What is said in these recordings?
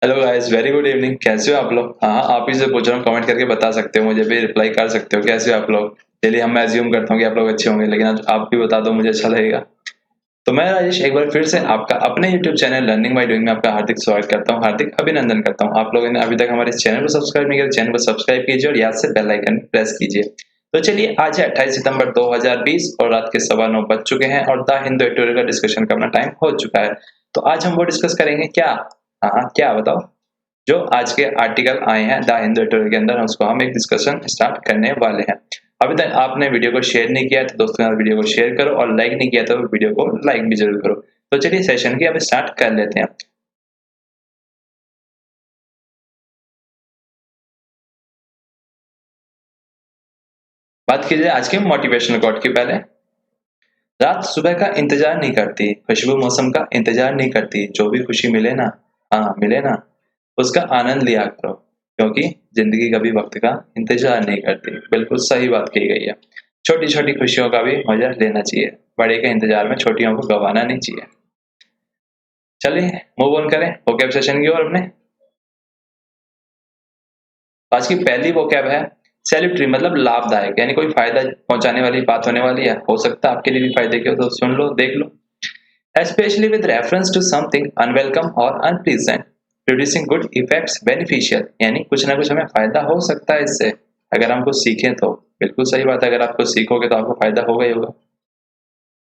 Hello guys, very good evening. कैसे हो आप लोग? हाँ, आप ही से पूछ रहा हूँ, कमेंट करके बता सकते हो, मुझे भी रिप्लाई कर सकते हो। कैसे हो आप लोग? चलिए, मैं अज्यूम करता हूँ कि आप लोग अच्छे होंगे, लेकिन आज आप भी बता दो, मुझे अच्छा लगेगा। तो मैं राजेश एक बार फिर से आपका अपने YouTube channel learning by doing में आपका हार्दिक स्वागत करता हूँ, हार्दिक अभिनंदन करता हूँ। आप लोगों ने अभी तक हमारे इस चैनल को सब्सक्राइब नहीं किया तो चैनल को सब्सक्राइब कीजिए और याद से बेल आइकन प्रेस कीजिए। तो चलिए, आज है 28 सितंबर 2020 और रात के 9:15 बज चुके हैं और द हिंदू एडिटोरियल का डिस्कशन करना टाइम हो चुका है। तो आज हम वो डिस्कस करेंगे क्या? हाँ, क्या बताओ? जो आज के आर्टिकल आए हैं द हिंदू एडिटोरियल के अंदर, उसको हम एक डिस्कशन स्टार्ट करने वाले हैं। अभी तक आपने वीडियो को शेयर नहीं किया तो दोस्तों के साथ वीडियो को शेयर करो और लाइक नहीं किया तो वीडियो को लाइक भी जरूर करो। तो चलिए, सेशन की अब स्टार्ट कर लेते हैं। बात कीजिए आज के मोटिवेशनल कोट की। पहले, रात सुबह का इंतजार नहीं करती, खुशबू मौसम का इंतजार नहीं करती, जो भी खुशी मिले ना, हाँ मिले ना, उसका आनंद लिया करो, क्योंकि जिंदगी कभी वक्त का इंतजार नहीं करती। बिल्कुल सही बात कही गई है। छोटी छोटी खुशियों का भी मजा लेना चाहिए, बड़े के इंतजार में छोटियों को गंवाना नहीं चाहिए। चलिए, मूव ऑन करें वोकैब सेशन की ओर अपने। आज की पहली वोकैब है सैल्यूटरी, मतलब लाभदायक, यानी कोई फायदा पहुंचाने वाली बात होने वाली है। हो सकता है आपके लिए भी फायदे की हो, तो सुन लो, देख लो। Especially with reference to something unwelcome or unpleasant, producing good effects beneficial, यानी कुछ ना कुछ हमें फायदा हो सकता है इससे, अगर हम कुछ सीखें तो। बिल्कुल सही बात है, अगर आप कुछ सीखोगे तो आपको फायदा होगा ही होगा।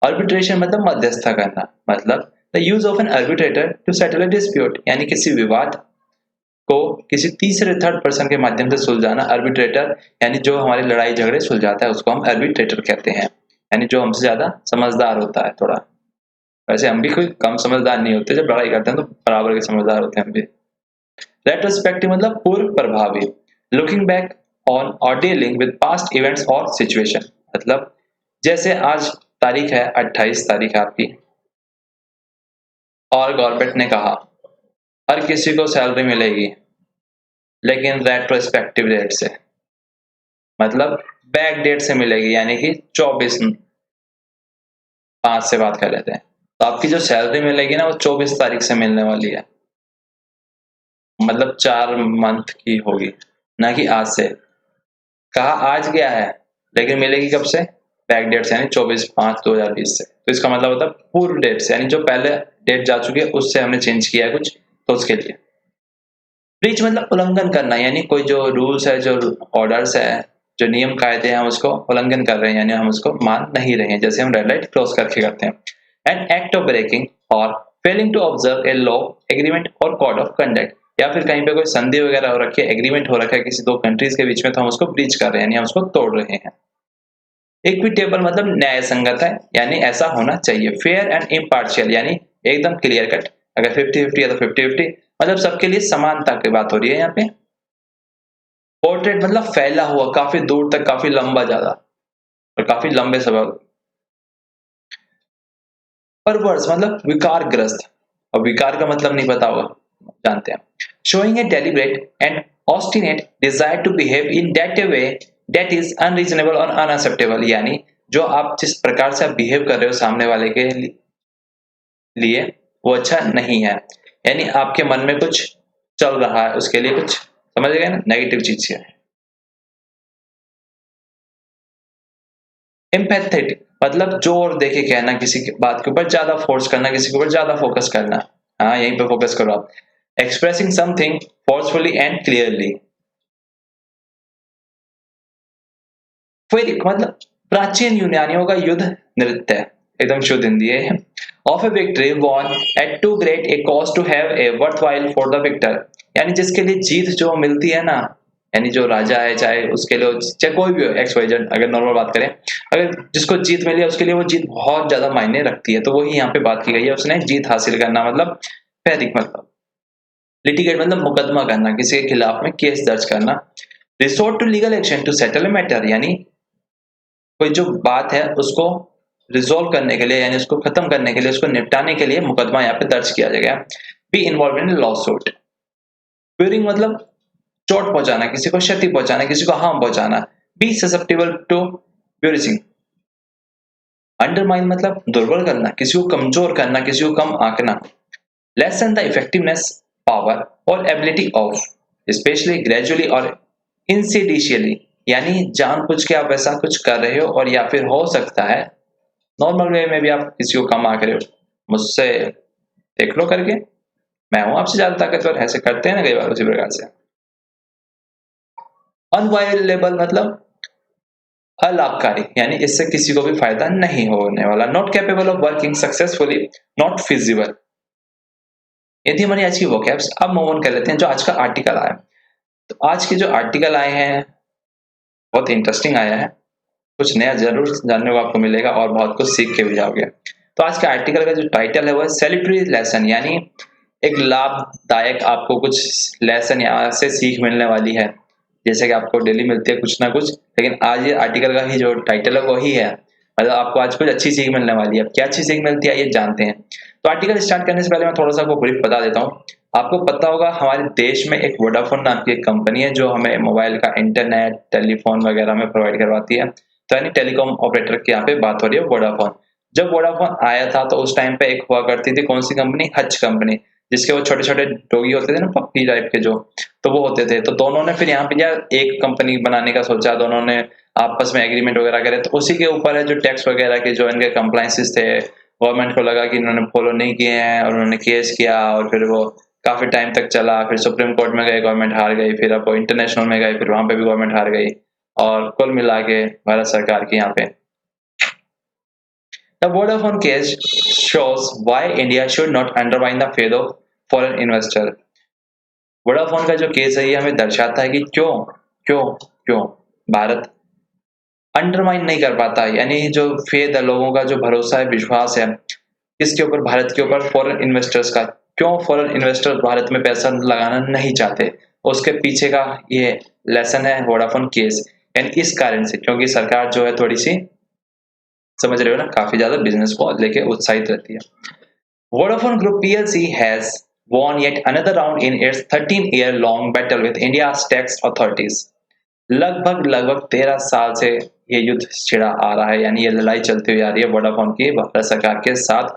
आर्बिट्रेशन मतलब मध्यस्थता करना, मतलब the use of an arbitrator to settle a dispute, यानी किसी विवाद को किसी तीसरे थर्ड पर्सन के माध्यम से सुलझाना। आर्बिट्रेटर यानी जो हमारी लड़ाई झगड़े सुलझाता है, उसको हम आर्बिट्रेटर कहते हैं, यानी जो हमसे ज्यादा समझदार होता है थोड़ा। वैसे हम भी कोई कम समझदार नहीं होते, जब लड़ाई करते हैं तो बराबर के समझदार होते हैं हम भी। रेट्रोस्पेक्टिव मतलब पूर्व प्रभावी, लुकिंग बैक ऑन और डीलिंग विद पास्ट इवेंट्स और सिचुएशन, मतलब जैसे आज तारीख है 28 तारीख है आपकी, और गवर्नमेंट ने कहा हर किसी को सैलरी मिलेगी, लेकिन रेट्रोस्पेक्टिव डेट से, मतलब बैक डेट से मिलेगी, यानी कि 24/5 से बात कर लेते हैं। तो आपकी जो सैलरी मिलेगी ना, वो 24 तारीख से मिलने वाली है, मतलब 4 मंथ की होगी, ना कि आज से। कहा आज गया है, लेकिन मिलेगी कब से? बैक डेट से, यानी 24/5/2020 से। तो इसका मतलब होता है पूर्व डेट से, यानी जो पहले डेट जा चुकी है उससे हमने चेंज किया है कुछ, तो उसके लिए। ब्रीच मतलब उल्लंघन करना, यानी कोई जो रूल्स है, जो ऑर्डर्स है, जो नियम कायदे हैं, हम उसको उल्लंघन कर रहे हैं, यानी हम उसको मान नहीं रहे हैं, जैसे हम रेड लाइट क्रॉस करके करते हैं। एन एक्ट ऑफ ब्रेकिंग और failing to observe a law, agreement और कोड ऑफ कंडक्ट, या फिर कहीं पे कोई संधि वगैरह हो रखी है, एग्रीमेंट हो रखा है किसी दो कंट्रीज के बीच में, तो हम उसको ब्रीच कर रहे हैं, यानी हम उसको तोड़ रहे हैं। इक्विटेबल मतलब न्याय संगत है, यानी ऐसा होना चाहिए। फेयर एंड इम्पार्शियल, यानी एकदम क्लियर कट। अगर 50-50 है तो 50-50, मतलब सबके लिए समानता की बात हो रही है यहाँ पे। पोर्ट्रेट मतलब फैला हुआ, काफी दूर तक, काफी लंबा ज्यादा, और काफी लंबे समय। परवर्स मतलब विकारग्रस्त, और विकार का मतलब नहीं पता होगा, जानते हैं। Showing a deliberate and obstinate desire to behave in that a way that is unreasonable और अनएक्सेप्टेबल, यानी जो आप जिस प्रकार से आप बिहेव कर रहे हो सामने वाले के लिए, वो अच्छा नहीं है, यानी आपके मन में कुछ चल रहा है, उसके लिए कुछ, समझ गए ना, नेगेटिव चीज है। एम्पैथेटिक मतलब जोर देके कहना, किसी की बात के ऊपर ज्यादा फोर्स करना, किसी के ऊपर ज्यादा फोकस करना। हाँ, यहीं पे फोकस करो आप। Expressing something forcefully and clearly. वैदिक मतलब प्राचीन यूनानियों का युद्ध नृत्य, एकदम शुद्ध हिंदी है। Of a victory won at too great a cost to have a worthwhile for the victor, यानी जिसके लिए जीत जो मिलती है ना, यानी जो राजा है, चाहे उसके लिए, चाहे कोई भी हो, एक्स वाई जेड, अगर नॉर्मल बात करें, अगर जिसको जीत मिली है उसके लिए वो जीत बहुत ज्यादा मायने रखती है, तो वही यहाँ पे बात की गई है। उसने जीत हासिल करना, मतलब वैदिक मतलब। लिटिगेट मतलब मुकदमा करना, किसी के खिलाफ में केस दर्ज करना। Resort to legal action to settle matter, यानी कोई जो बात है उसको रिजोल्व करने के लिए, यानी उसको खत्म करने के लिए, उसको निपटाने के लिए मुकदमा यहाँ पे दर्ज किया जाएगा। Be involved in lawsuit. Bruising मतलब चोट पहुंचाना, किसी को क्षति पहुंचाना, किसी को हार्म पहुंचाना। Be susceptible to bruising. Undermine मतलब दुर्बल करना, किसी को कमजोर करना, किसी को कम आंकना। लेसन द इफेक्टिवनेस पावर और एबिलिटी ऑफ, स्पेशली ग्रेजुअली और इंसिडिशियली, यानी जानबूझ के आप ऐसा कुछ कर रहे हो, और या फिर हो सकता है नॉर्मल वे में भी आप किसी को कम आंक रहे हो। मुझसे देख लो करके, मैं हूं आपसे ज्यादा ताकतवर, ऐसे करते हैं ना कई बार उसी प्रकार से। अनवायलेबल मतलब अलाभकारी, यानी इससे किसी को भी फायदा नहीं होने वाला। Not capable of working successfully, not feasible. ये थी हमारी आज की वोकैब्स। अब मूव ऑन कर लेते हैं जो आज का आर्टिकल आया। तो आज के जो आर्टिकल आए हैं बहुत इंटरेस्टिंग आया है, कुछ नया जरूर जानने को आपको मिलेगा और बहुत कुछ सीख के भी जाओगे। तो आज के आर्टिकल का जो टाइटल है वो है सैल्यूटरी लेसन, यानी एक लाभदायक आपको कुछ लेसन यहाँ से सीख मिलने वाली है। जैसे कि आपको डेली मिलती है कुछ ना कुछ, लेकिन आज ये आर्टिकल का ही जो टाइटल है वही है, मतलब आपको आज कुछ अच्छी सीख मिलने वाली है। अब क्या अच्छी सीख मिलती है ये जानते हैं। तो आर्टिकल स्टार्ट करने से पहले मैं थोड़ा सा आपको ब्रीफ बता देता हूँ। आपको पता होगा हमारे देश में एक वोडाफोन नाम की एक कंपनी है जो हमें मोबाइल का इंटरनेट, टेलीफोन वगैरह में प्रोवाइड करवाती है। तो यानी टेलीकॉम ऑपरेटर की यहाँ पे बात हो रही है, वोडाफोन। जब वोडाफोन आया था तो उस टाइम पे एक हुआ करती थी कौन सी कंपनी, हच कंपनी, जिसके वो छोटे छोटे डोगी होते थे ना, पप्पी टाइप के जो, तो वो होते थे। तो दोनों ने फिर यहाँ पे यार एक कंपनी बनाने का सोचा, दोनों ने आपस में एग्रीमेंट वगैरह करे। तो उसी के ऊपर है जो टैक्स वगैरह के जो इनके कंप्लायंसेस थे, गवर्नमेंट को लगा कि इन्होंने फॉलो नहीं किए हैं और उन्होंने केस किया, और फिर वो काफी टाइम तक चला। फिर सुप्रीम कोर्ट में गए, गवर्नमेंट हार गई। फिर अब वो इंटरनेशनल में गए, फिर वहां पे भी गवर्नमेंट हार गई। और कुल मिला के भारत सरकार की यहाँ पे The Vodafone case shows why India should not undermine the faith of foreign investor. Vodafone का जो केस है ये हमें दर्शाता है कि क्यों क्यों क्यों भारत अंडरमाइन नहीं कर पाता, यानी जो फेथ है, लोगों का जो भरोसा है, विश्वास है किसके ऊपर, भारत के ऊपर, फॉरेन इन्वेस्टर्स का। क्यों फॉरेन इन्वेस्टर्स भारत में पैसा लगाना नहीं चाहते, उसके पीछे का ये लेसन है वोडाफोन केस। एंड इस कारण से, क्योंकि सरकार जो है थोड़ी सी, समझ रहे हो ना, काफी ज्यादा बिजनेस को लेके उत्साहित रहती है। Vodafone Group PLC has won yet another round in its 13-year-long battle with India's tax authorities. लगभग लगभग 13 साल से ये युद्ध छिड़ा आ रहा है, यानी ये लड़ाई चलती हुई आ रही है वोडाफोन की भारत सरकार के साथ,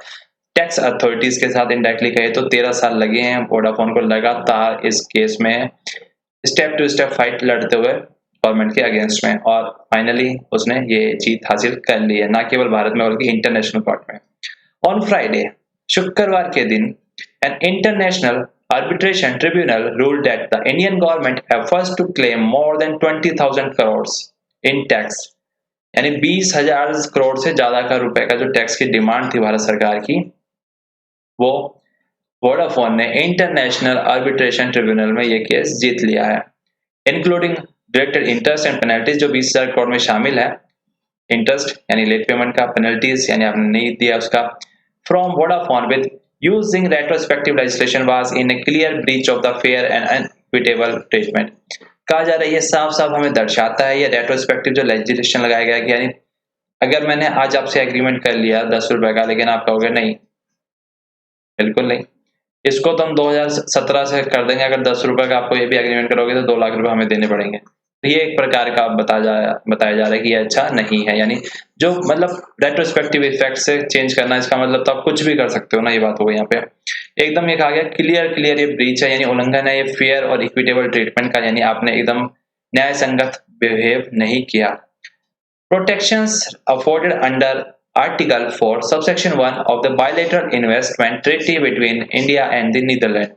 टैक्स अथॉरिटीज के साथ। इनडायरेक्टली कहे तो 13 साल लगे हैं वोडाफोन को लगातार इस केस में स्टेप टू स्टेप फाइट लड़ते हुए गवर्नमेंट के अगेंस्ट में, और फाइनली उसने ये जीत हासिल कर ली है, ना केवल भारत में बल्कि इंटरनेशनल कोर्ट में। ऑन फ्राइडे, शुक्रवार के दिन, an international arbitration tribunal ruled that the Indian government efforts to claim more than 20,000 crores in tax, यानी 20,000 करोड़ से ज्यादा का रुपए का जो टैक्स की डिमांड थी भारत सरकार की, वो वोडाफोन ने इंटरनेशनल आर्बिट्रेशन ट्रिब्यूनल में ये केस जीत लिया है। Including directed interest and penalties, जो 20,000 करोड़ में शामिल है। इंटरेस्ट यानी लेट पेमेंट का, पेनल्टीज यानी आपने नहीं दिया उसका, from Vodafone with using retrospective legislation was in a clear breach of the fair and equitable treatment. कहा जा रहा है ये साफ साफ हमें दर्शाता है, ये रेट्रोस्पेक्टिव जो लेजिस्लेशन लगाया गया, यानी अगर मैंने आज आपसे एग्रीमेंट कर लिया 10 रुपए का, लेकिन आप कहोगे नहीं, बिल्कुल नहीं, इसको तो हम 2017 से कर देंगे, अगर 10 रुपए का आपको ये भी एग्रीमेंट करोगे तो 2 लाख रुपए हमें देने पड़ेंगे। तो ये एक प्रकार का बताया जा रहा है कि ये अच्छा नहीं है, यानी जो मतलब रेट्रोस्पेक्टिव इफेक्ट से चेंज करना, इसका मतलब तो आप कुछ भी कर सकते हो ना, ये बात हो गई यहाँ पे। एकदम ये कहा गया क्लियर ये ब्रीच है, यानी उल्लंघन है ये फेयर और इक्विटेबल ट्रीटमेंट का, यानी आपने एकदम न्याय संगत बिहेव नहीं किया। Protections afforded under Article 4, Subsection 1 of the Bilateral Investment Treaty between India and the Netherlands.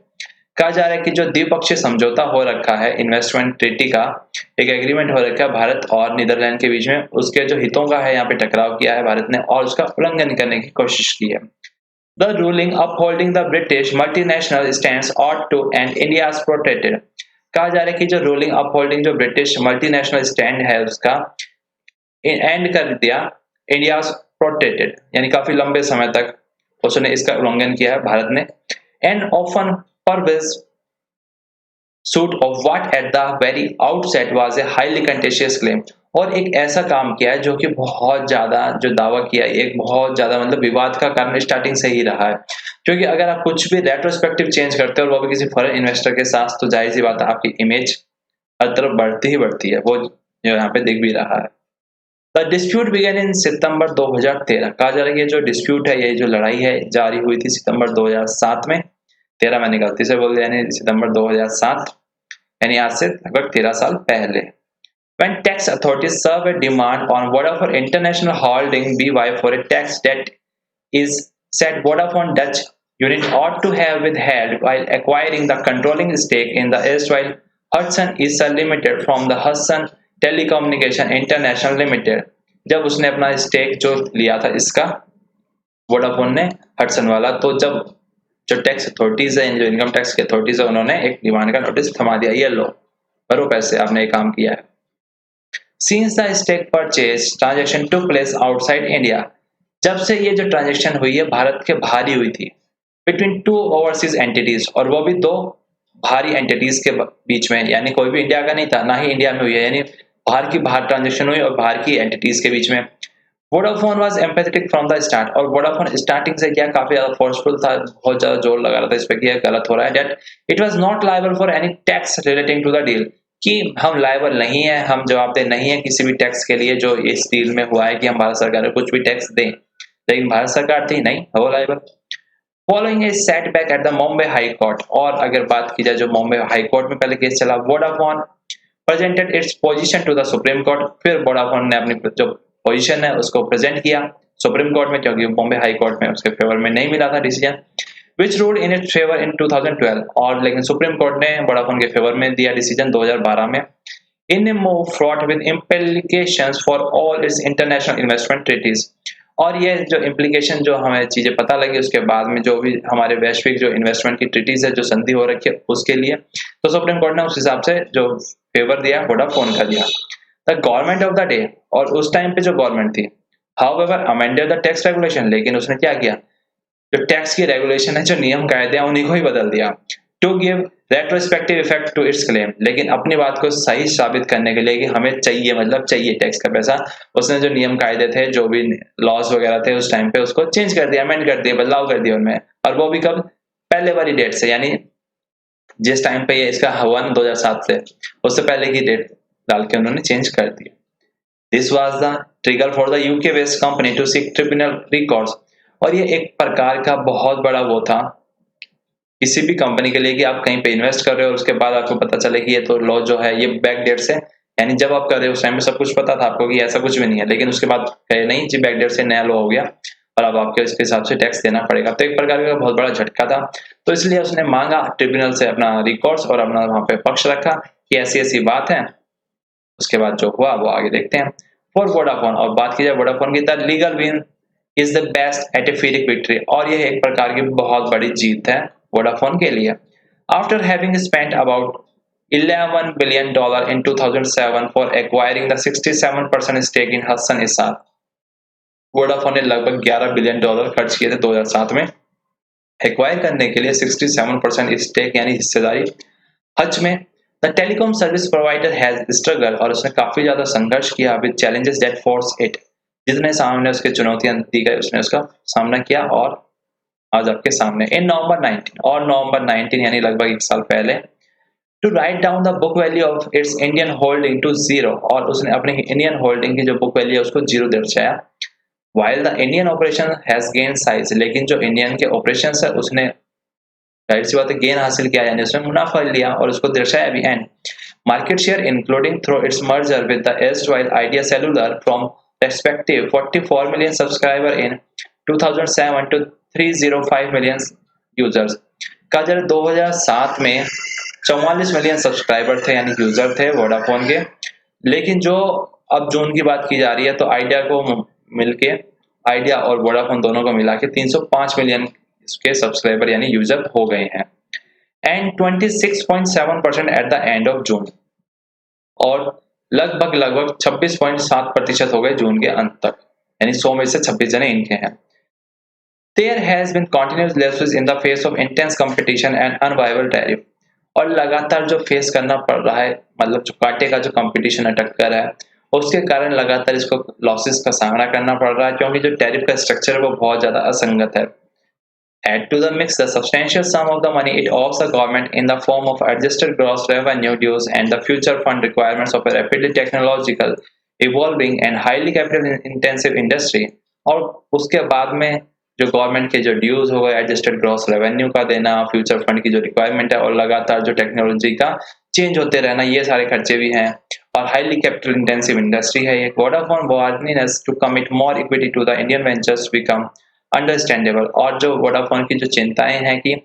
कहा जा रहा है कि जो द्विपक्षीय समझौता हो रखा है, इन्वेस्टमेंट ट्रीटी का एक एग्रीमेंट हो रखा है भारत और नीदरलैंड के बीच में, उसके जो हितों का है यहाँ पे टकराव किया है भारत ने और उसका उल्लंघन करने की कोशिश की है। The ruling upholding the British multinational stands ought to and India's protected. कहा जा रहा है कि जो रूलिंग अपहोल्डिंग जो ब्रिटिश मल्टीनेशनल स्टैंड है उसका एंड कर दिया इंडिया प्रोटेक्टेड, यानी काफी लंबे समय तक उसने इसका उल्लंघन किया है भारत ने। And often pervasive suit of what at the very outset was a highly contentious claim, और एक ऐसा काम किया है जो कि बहुत ज्यादा जो दावा किया है, एक बहुत ज्यादा मतलब विवाद का कारण स्टार्टिंग से ही रहा है। क्योंकि अगर आप कुछ भी रेट्रोस्पेक्टिव चेंज करते हो और वो भी किसी फॉरेन इन्वेस्टर के साथ, तो जाहिर सी बात है आपकी इमेज हर तरफ बढ़ती ही बढ़ती है, वो यहाँ पे दिख भी रहा है। द डिस्प्यूट बिगन इन सितंबर 2013। कहा जा रहा है कि जो डिस्प्यूट है, ये जो लड़ाई है, जारी हुई थी सितंबर 2007 में। 13 मैंने गलती से बोल दिया, यानी सितंबर 2007, यानी आज से लगभग 13 साल पहले। When tax authorities serve a demand on Vodafone International Holding (BY) for a tax that is said Vodafone Dutch unit ought to have withheld while acquiring the controlling stake in the erstwhile Hudson Issa Limited from the Hudson Telecommunication International Limited। जब उसने अपना stake जो लिया था इसका Vodafone ने Hudson वाला, तो जब जो टैक्स अथॉरिटीज है, जो इनकम टैक्स की अथॉरिटीज है, उन्होंने एक डिमांड का नोटिस थमा दिया, ये लो भरो पैसे, आपने ये काम किया है। Since the stake purchase transaction took place outside India, जब से ये जो ट्रांजेक्शन हुई है भारत के बाहर ही हुई थी, बिटवीन टू ओवरसीज एंटिटीज, और वो भी दो बाहरी एंटिटीज के बीच में, यानी कोई भी इंडिया का नहीं था, ना ही इंडिया में हुई है, यानी बाहर की बाहर ट्रांजेक्शन हुई और बाहर की एंटिटीज के बीच में। Vodafone was empathetic from the start, और वोडाफोन स्टार्टिंग से क्या काफी ज्यादा फोर्सफुल था, बहुत ज्यादा जोर लगा रहा था इस पे कि यह गलत हो रहा है, that it was not liable for any tax relating to the deal, कि हम लायबल नहीं है, हम जवाबदेह नहीं है किसी भी टैक्स के लिए जो इस डील में हुआ है कि हम भारत सरकार को कुछ भी टैक्स दें, लेकिन भारत सरकार थी नहीं वो liable. Following A setback at the Bombay high court, और अगर बात की जाए जो बॉम्बे हाई कोर्ट में पहले केस चला, Vodafone presented its position to the Supreme Court, फिर वोडाफोन ने अपनी जो पोजीशन है उसको प्रेजेंट किया सुप्रीम कोर्ट में, क्योंकि बॉम्बे हाई कोर्ट में उसके फेवर में नहीं मिला था decision, which ruled in its favor in 2012, और लेकिन सुप्रीम कोर्ट ने वोडाफोन के फेवर में दिया डिसीजन 2012 में, in a move fraught with implications for all its international investment treaties। और ये जो इम्प्लीकेशन जो हमें चीजें पता लगी उसके बाद में, जो भी हमारे वैश्विक जो इन्वेस्टमेंट की ट्रीटीज है, जो संधि हो रखी है उसके लिए, तो सुप्रीम कोर्ट ने उस हिसाब से जो फेवर दिया वोडाफोन का दिया। The government of the day, और उस टाइम पे जो गवर्नमेंट थी, however amended the tax regulation, लेकिन उसने क्या किया, जो टैक्स की रेगुलेशन है, जो नियम कायदे हैं, उन्हीं को ही बदल दिया, to give retrospective effect to its claim, लेकिन अपनी बात को सही साबित करने के लिए कि हमें चाहिए, मतलब चाहिए टैक्स का पैसा, उसने जो नियम कायदे थे, जो भी लॉज वगैरह थे उस टाइम पे, उसको चेंज कर दिया, अमेंड कर दिया, बदलाव कर दिया उनमें, और वो भी कब, पहले वाली डेट से, यानी जिस टाइम पे ये इसका हुआ ना 2007 से, उससे पहले की डेट डाल के उन्होंने चेंज कर दिया। This was the trigger for the UK based company to seek tribunal records, और ये एक प्रकार का बहुत बड़ा वो था किसी भी कंपनी के लिए कि आप कहीं पे इन्वेस्ट कर रहे हो और उसके बाद आपको पता चले कि ये तो लॉ जो है ये बैक डेट से, यानी जब आप कर रहे हो उस टाइम में सब कुछ पता था आपको कि ऐसा कुछ भी नहीं है, लेकिन उसके बाद कहे नहीं जी बैक डेट से नया लॉ हो गया और अब आपको इसके हिसाब से टैक्स देना पड़ेगा, तो एक प्रकार का बहुत बड़ा झटका था। तो इसलिए उसने मांगा ट्रिब्यूनल से अपना रिकॉर्ड्स और अपना वहां पे पक्ष रखा कि ऐसी ऐसी बात है। उसके बाद जो हुआ वो आगे देखते हैं। फॉर वोडाफोन, और बात की जाए वोडाफोन की, the legal win is the best a Pyrrhic victory, और यह एक प्रकार की बहुत बड़ी जीत है वोडाफोन के लिए। After having spent about $11 billion in 2007 for acquiring the 67% stake in हसन इसार, वोडाफोन ने लगभग $11 बिलियन खर्च किए थे 2007 में एक्वायर करने के लिए 67% स्टेक यानी हिस्सेदारी हज में। The telecom service provider has struggle, और उसने काफी ज्यादा संघर्ष किया with challenges that force it, जितने सामने उसके चुनौतियां दी गई उसने उसका सामना किया और आज आपके सामने। इन नवंबर 19, और नवंबर 19 यानी लगभग एक साल पहले, to write down the book value of its Indian holding to zero, और उसने अपने इंडियन होल्डिंग की जो बुक वैल्यू है उसको जीरो दर्शाया। While the Indian operation has gain size, लेकिन जो इंडियन के ऑपरेशन है उसने जाहिर सी बात है गेन हासिल किया, यानी उसने मुनाफा लिया और उसको दर्शाया भी। And market share including through it's merger with the erstwhile idea cellular from respective 44 million subscriber in 2007 to 305 million users का, जब 2007 में 44 मिलियन सब्सक्राइबर थे यानी यूजर थे वोडाफोन के, लेकिन जो अब जून की बात की जा रही है तो आइडिया को मिलके, आइडिया और वोडाफोन दोनों को मिला के 305 मिलियन के सब्सक्राइबर यानी यूजर हो गए हैं। And 26.7% at the end of June, और लगभग 26.7% हो गए जून के अंत तक, यानी 100 में से 26 जने इनके हैं। There has been continuous losses in the face of intense competition and unviable tariff, और लगातार जो फेस करना पड़ रहा है, मतलब जो कांटे का जो कंपटीशन है, टक्कर है, उसके कारण लगातार इसको लॉसेस का सामना करना पड़ रहा है, क्योंकि जो टैरिफ का स्ट्रक्चर है वो बहुत ज्यादा असंगत है। Add to the mix the substantial sum of the money it owes the government in the form of adjusted gross revenue dues and the future fund requirements of a rapidly technological, evolving and highly capital intensive industry, और उसके बाद में जो government के जो dues हो गए, adjusted gross revenue का देना, फ्यूचर फंड की जो रिक्वायरमेंट है और लगातार जो टेक्नोलॉजी का चेंज होते रहना, ये सारे खर्चे भी हैं। और हाईली कैपिटल इंटेंसिव इंडस्ट्री है ये। Vodafone warning to commit more equity to the Indian ventures become understandable. और जो वोडाफोन की जो चिंताएं हैं कि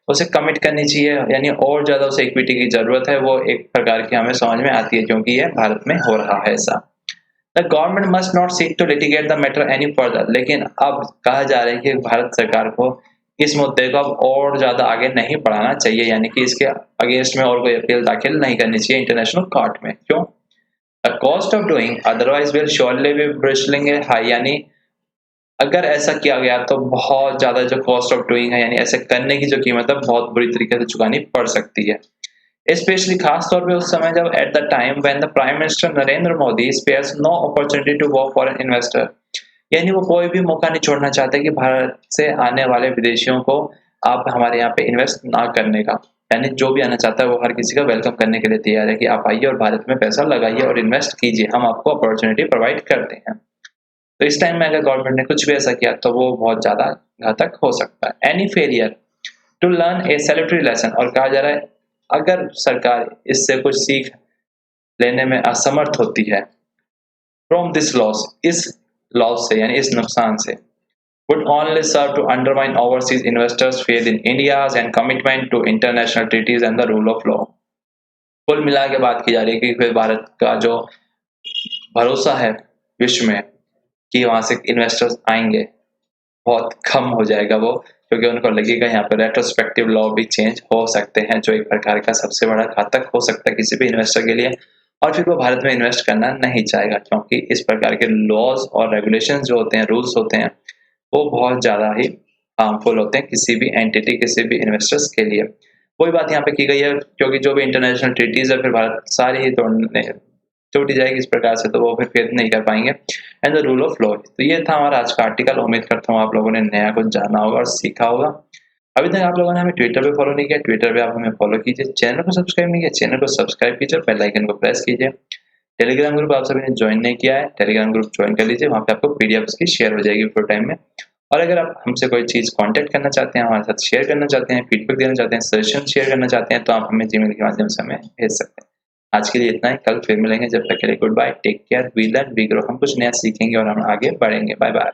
उसे कमिट करनी चाहिए, यानी और ज्यादा उसे इक्विटी की जरूरत है, वो एक प्रकार की हमें समझ में आती है क्योंकि ये भारत में हो रहा है ऐसा। The government must not seek to litigate the matter any further. लेकिन अब कहा जा रहा है कि भारत सरकार को इस मुद्दे को अब और ज्यादा आगे नहीं बढ़ाना चाहिए, यानी कि इसके अगेंस्ट में और कोई अपील दाखिल नहीं करनी चाहिए इंटरनेशनल कोर्ट में। क्यों? The cost of doing otherwise will surely be bristling high, यानी अगर ऐसा किया गया तो बहुत ज्यादा जो कॉस्ट ऑफ डूइंग है, यानी ऐसे करने की जो कीमत है, बहुत बुरी तरीके से चुकानी पड़ सकती है। स्पेशली खास तौर पे उस समय जब at the time when the Prime Minister Narendra Modi spares no opportunity to go for an investor. यानी वो कोई भी मौका नहीं छोड़ना चाहते कि भारत से आने वाले विदेशियों को आप हमारे यहाँ पे इन्वेस्ट ना करने का। यानी जो भी आना चाहता है वो हर किसी का वेलकम करने के लिए तैयार है कि आप आइए और भारत में पैसा लगाइए और इन्वेस्ट कीजिए, हम आपको अपॉर्चुनिटी प्रोवाइड करते हैं। तो इस टाइम में अगर गवर्नमेंट ने कुछ भी ऐसा किया तो वो बहुत ज्यादा घातक हो सकता है। Any failure to learn a salutary lesson. और कहा जा रहा है अगर सरकार इससे कुछ सीख लेने में असमर्थ होती है फ्रॉम दिस लॉस, इस लॉस से यानी इस नुकसान से, would only serve to undermine overseas investors' faith in India's and commitment to international treaties and the rule of law। कुल मिला के बात की जा रही है कि फिर भारत का जो भरोसा है विश्व में कि वहां से इन्वेस्टर्स आएंगे, बहुत कम हो जाएगा वो, क्योंकि उनको लगेगा यहाँ पे रेट्रोस्पेक्टिव लॉ भी चेंज हो सकते हैं, जो एक प्रकार का सबसे बड़ा घातक हो सकता है किसी भी इन्वेस्टर के लिए। और फिर वो भारत में इन्वेस्ट करना नहीं चाहेगा, क्योंकि इस प्रकार के लॉज और रेगुलेशन जो होते हैं, रूल्स होते हैं, वो बहुत ज्यादा ही हार्मफुल होते हैं किसी भी एंटिटी, किसी भी इन्वेस्टर्स के लिए। वही बात यहाँ पे की गई है, क्योंकि जो भी इंटरनेशनल ट्रीटीज है फिर भारत सारी ही तोड़ने टूट जाएगी इस प्रकार से, तो वो फिर फेथ नहीं कर पाएंगे and the rule of law. तो ये था हमारा आज का आर्टिकल। उम्मीद करता हूँ आप लोगों ने नया कुछ जाना होगा और सीखा होगा। अभी तक आप लोगों ने हमें ट्विटर पे फॉलो नहीं किया, ट्विटर पे आप हमें फॉलो कीजिए। चैनल को सब्सक्राइब नहीं किया, चैनल को सब्सक्राइब कीजिए, बेल आइकन को प्रेस कीजिए। टेलीग्राम ग्रुप आप सभी ने ज्वाइन नहीं किया है, टेलीग्राम ग्रुप ज्वाइन कर लीजिए, वहाँ पे आपको पीडीएफ की शेयर हो जाएगी फुल टाइम में। और अगर आप हमसे कोई चीज कांटेक्ट करना चाहते हैं, हमारे साथ शेयर करना चाहते हैं, फीडबैक देना चाहते हैं, सजेशन शेयर करना चाहते हैं, तो आप हमें जीमेल के माध्यम से हमें भेज सकते हैं। आज के लिए इतना ही, कल फिर मिलेंगे। जब तक के लिए goodbye, take care, we learn we grow. हम कुछ नया सीखेंगे और हम आगे बढ़ेंगे। Bye bye.